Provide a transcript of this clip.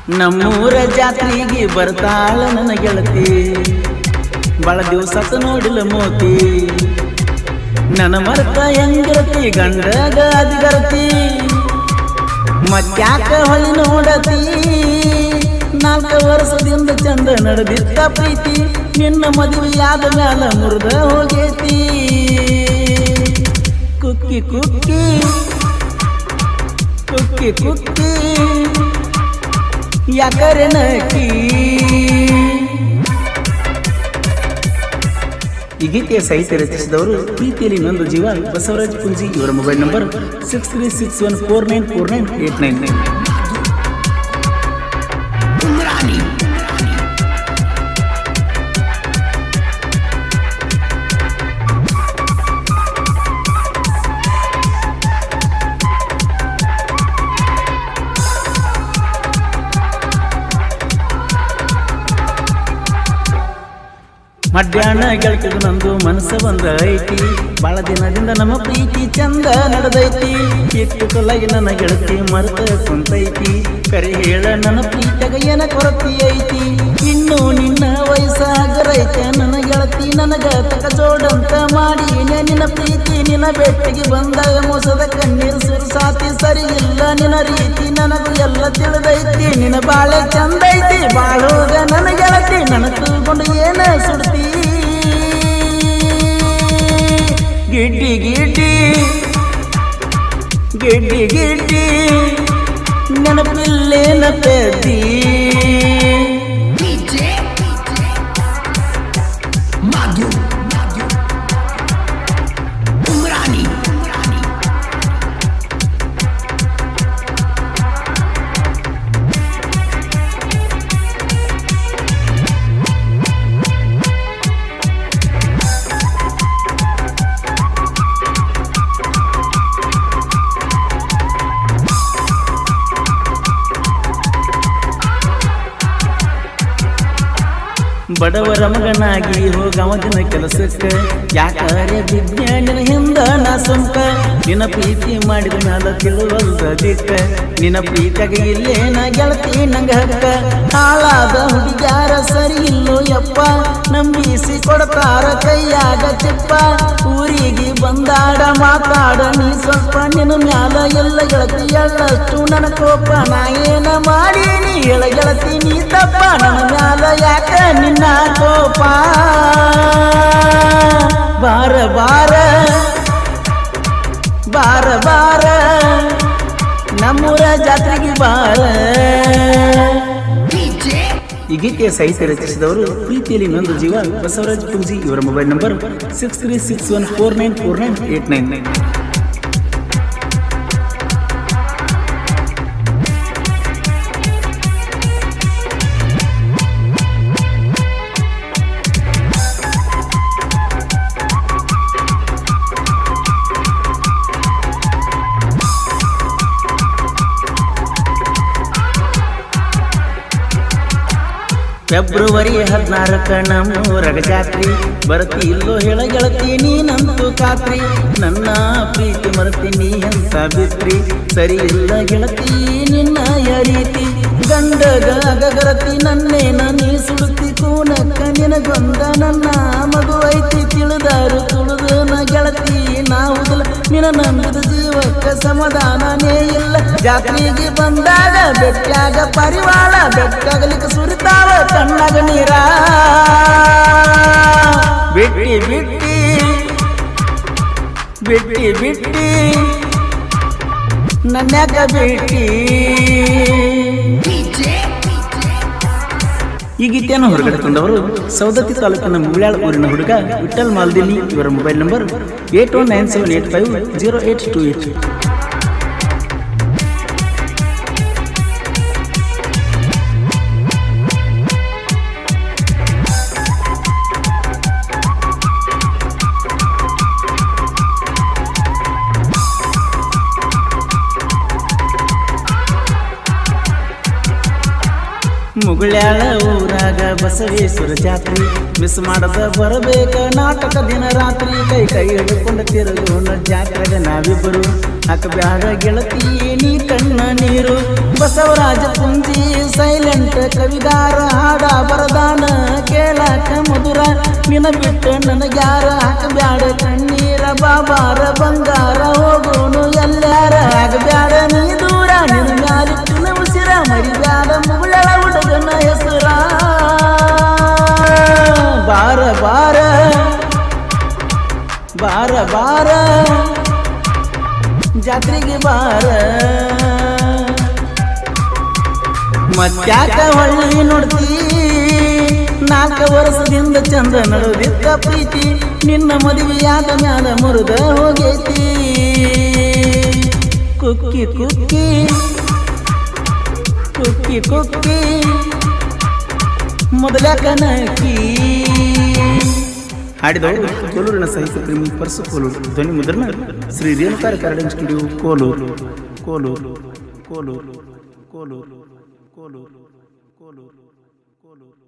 ನಮ್ಮೂರ ಜಾತ್ರೆಗೆ ಬರ್ತಾಳ ನನ್ನ ಗೆಳತಿ, ಬಹಳ ದಿವಸ ನೋಡಿಲ್ಲ ಮೋತಿ. ನನ್ನ ಮರ್ತ ಹೆಂಗಿರತಿ ಗಂಡಗ ಅದಿಗರತಿ, ಮತ್ಯಾಕ ಹೊಳಿ ನೋಡತಿ. 4 ವರ್ಷದಿಂದ ಚಂದ ನಡೆದಿದ್ದ ಪ್ರೀತಿ, ನಿನ್ನ ಮದುವೆಯಾದ ಮ್ಯಾಲ ಮುರಿದ ಹೋಗೇತಿ. ಕುಕ್ಕಿ ಕುಕ್ಕಿ ಕುಕ್ಕಿ ಕುಕ್ಕಿ ಯಾಕರೆ ನಕ್ಕಿ. ಈ ಗೀತೆಯ ಸಾಹಿತ್ಯ ರಚಿಸಿದವರು ಪ್ರೀತಿಯಲ್ಲಿ ಇನ್ನೊಂದು ಜೀವ ಬಸವರಾಜ್ ಪುಂಜಿ. ಇವರ ಮೊಬೈಲ್ ನಂಬರ್ 6361494989. ಮಧ್ಯಾಹ್ನ ಗೆಳತಿದು ನಂದು ಮನಸ್ಸ ಬಂದ ಐತಿ, ಬಾಳ ದಿನದಿಂದ ನಮ್ಮ ಪ್ರೀತಿ ಚಂದ ನಡೆದೈತಿ. ಇಟ್ಟು ಕೊಲಾಗಿ ನನ್ನ ಗೆಳತಿ ಮರೆತ ಕುಂತೈತಿ, ಕರೆ ಹೇಳ ನನ್ನ ಪ್ರೀತಿಯಾಗ ಏನ ಕೊರತಿ ಐತಿ. ಇನ್ನು ನಿನ್ನ ವಯಸ್ಸಾಗರೈತೆ ನನ್ನ ಗೆಳತಿ, ನನಗ ತಕ ಜೋಡಂತ ಮಾಡಿ ನಿನ್ನ ಪ್ರೀತಿ. ನಿನ್ನ ಬೆಟ್ಟಿಗೆ ಬಂದಾಗ ಮೋಸದ ಕಣ್ಣೀರು ಸುರಿಸಾತಿ, ಸರಿ ಇಲ್ಲ ನಿನ್ನ ರೀತಿ ನನಗೂ ಎಲ್ಲ ತಿಳಿದೈತಿ. ನಿನ್ನ ಬಾಳೆ ಚಂದೈತಿ ಬಾಳೋಗ ನನ್ನ ಗೆಳತಿ, ನನ್ನ ತೂಗೊಂಡು ಏನ ಸುಡ್ತಿ. ಗಿಡ್ಡಿ ಗಿಡ್ಡಿ ಗಿಡ್ಡಿ ಗಿಡ್ಡಿ ನೆನಪಿಲ್ಲೇನ ಪೆದ್ದಿ. ಬಡವರ ಮಗನಾಗಿ ಹೋಗವದಿನ ಕೆಲಸಕ್ಕ, ಯಾಕರೆ ವಿಜ್ಞಾನಿನ ಹಿಂದ ನಾ ಸುಂಕ. ನಿನ್ನ ಪ್ರೀತಿ ಮಾಡಿದ ಮ್ಯಾಲ ತಿಳುವಲ್ದ ದಿಕ್ಕ, ನಿನ್ನ ಪ್ರೀತಿಯಾಗ ಇಲ್ಲೇನ ಗೆಳತಿ ನಂಗ ಹಕ್ಕ. ಹಾಳಾದ ಹುಡುಗ್ಯಾರ ಸರಿ ಇಲ್ಲೋ ಯಪ್ಪ, ನಂಬಿಸಿ ಕೊಡ್ತಾರ ಕೈಯಾಗ ಚಿಪ್ಪ. ಊರಿಗೆ ಬಂದಾಡ ಮಾತಾಡ ನೀ ಸ್ವಲ್ಪ, ನಿನ್ನ ಮ್ಯಾಲ ಎಲ್ಲ ಗೆಳತಿ ಎಳ್ಳಷ್ಟು ನನ್ನ ಕೋಪ. ನಾ ಏನ ಮಾಡಿ ನೀ ಹೇಳ ಗೆಳತಿ ನೀ ತಪ್ಪ, ನನ್ನ ಮ್ಯಾಲ ಯಾಕ ನಿನ್ನ ಕೋಪ. ಬಾರ ಬಾರ ಬಾರ ಬಾರ ನಮ್ಮೂರ ಜಾತ್ರೆಗೆ ಬಾರ. ಈ ಗೀತೆಯ ಸಾಹಿತ್ಯ ರಚಿಸಿದವರು ಪ್ರೀತಿಯಲ್ಲಿ ಇನ್ನೊಂದು ಜೀವ ಬಸವರಾಜ್ ಪುಂಜಿ. ಇವರ ಮೊಬೈಲ್ ನಂಬರ್ 6361494989. ಫೆಬ್ರವರಿ 16ಕ್ಕ ನಮ್ಮೂರಗ ಜಾತ್ರಿ, ಬರ್ತಿ ಇಲ್ಲೋ ಹೇಳ ಗೆಳತಿ ನೀನಂತೂ ಖಾತ್ರಿ. ನನ್ನ ಪ್ರೀತಿ ಮರ್ತೀನಿ ಅಂತ ಬಿತ್ರಿ, ಸರಿ ಇಲ್ಲ ಗೆಳತಿ ನಿನ್ನ ರೀತಿ. ಗಂಡಗ ಗಗರತಿ ನನ್ನೇನ ನೀ ಸುಡುತ್ತಿ, ಕೂನಕ್ಕ ನಿನಗೊಂದ ನನ್ನ ಮಗು ಐತಿ. ತಿಳಿದಾರು ತುಳಿದು ನ ಗೆಳತಿ ನಾವುದಿಲ್ಲ, ನಿನ್ನ ನಂಬಿದ ಜೀವಕ್ಕ ಸಮಾಧಾನನೇ ಇಲ್ಲ. ಜಾತ್ರೆಗೆ ಬಂದಾಗ ಬೆಟ್ಟಾಗ ಪರಿವಾಳ, ಬೆಟ್ಟಾಗಲಿಕ್ಕೆ ಸುರಿತಾವ ಕಣ್ಣಾಗ ನೀರ. ಬಿಟ್ಟಿ ಬಿಟ್ಟಿ ಬಿಟ್ಟಿ ಬಿಟ್ಟಿ ನನ್ಯಾಕ ಬಿಟ್ಟಿ. ಈ ಗೀತೆಯನ್ನು ಹೊರಗಡೆ ತಂದವರು ಸೌದತ್ತಿ ತಾಲೂಕಿನ ಮುಳ್ಯಾಳ ಊರಿನ ಹುಡುಗ ವಿಠಲ್ ಮಾಲ್ದಿನಿ. ಇವರ ಮೊಬೈಲ್ ನಂಬರ್ 8197850828. ಮುಗುಳ್ಯಾಳ ಊರಾಗ ಬಸವೇಶ್ವರ ಜಾತ್ರೆ, ಮಿಸ್ ಮಾಡದ ಬರಬೇಕ ನಾಟಕ ದಿನ ರಾತ್ರಿ. ಕೈ ಕೈ ಹಿಡ್ಕೊಂಡು ತಿರುಗೋಣ ಜಾತ್ರೆಗ ನಾವಿಬ್ಬರು, ಹಾಕಬ್ಯಾಡ ಗೆಳತಿ ನೀ ಕಣ್ಣ ನೀರು. ಬಸವರಾಜ ಪುಂಜಿ ಸೈಲೆಂಟ್ ಕವಿಗಾರ ಹಾಡ ಬರದಾನ ಕೇಳಾಕ ಮಧುರ ನಿನ ಬಿಟ್ಟು ನನಗ್ಯಾರ ಹಾಕಬ್ಯಾಡ ಕಣ್ಣೀರ ಬಾಬಾರ ಬಂಗಾರ ಹೋಗೋನು ಎಲ್ಲಾರ ಆಗಬ್ಯಾಡ ನೀ ದೂರ ನಿನ ಮ್ಯಾಲಿಟ್ಟಿನ ಉಸಿರ ಮರಿಬ್ಯಾಡ ಮುಗುಳಳ ಹುಡುಗನ ಹೆಸರ ಬಾರ ಬಾರ ಬಾರ ಬಾರ ಜಾತ್ರೆಗೆ ಬಾರ ಮತ್ಯಾಕ ಹೊಳ್ಳಿ ನೋಡ್ತಿ 4 ವರ್ಷದಿಂದ ಚಂದ ನಡುದಿದ್ದ ಪ್ರೀತಿ ನಿನ್ನ ಮದುವೆಯಾದ ಮ್ಯಾಲ ಮುರಿದ ಹೋಗೈತಿ ಕುಕ್ಕಿ ಕುಕ್ಕಿ ಕುಕ್ಕಿ ಕುಕ್ಕಿ ಮೊದಲ ಕನಕಿ ಹಾಡಿದವರು ಕೋಲೂರಿನ ಸಾಹಿತ್ಯ ಪ್ರೇಮಿ ಪರಸು ಕೋಲೂರು ಧ್ವನಿ ಮುದ್ರಣ ಶ್ರೀ ರೇಣುಕಾರ ರೆಕಾರ್ಡಿಂಗ್ ಸ್ಟುಡಿಯೋ ಕೋಲೂರು ಕೋಲೂರು ಕೋಲೂರು ಕೋಲೂರು ಕೋಲೂರು ಕೋಲೂರು ಕೋಲೂರು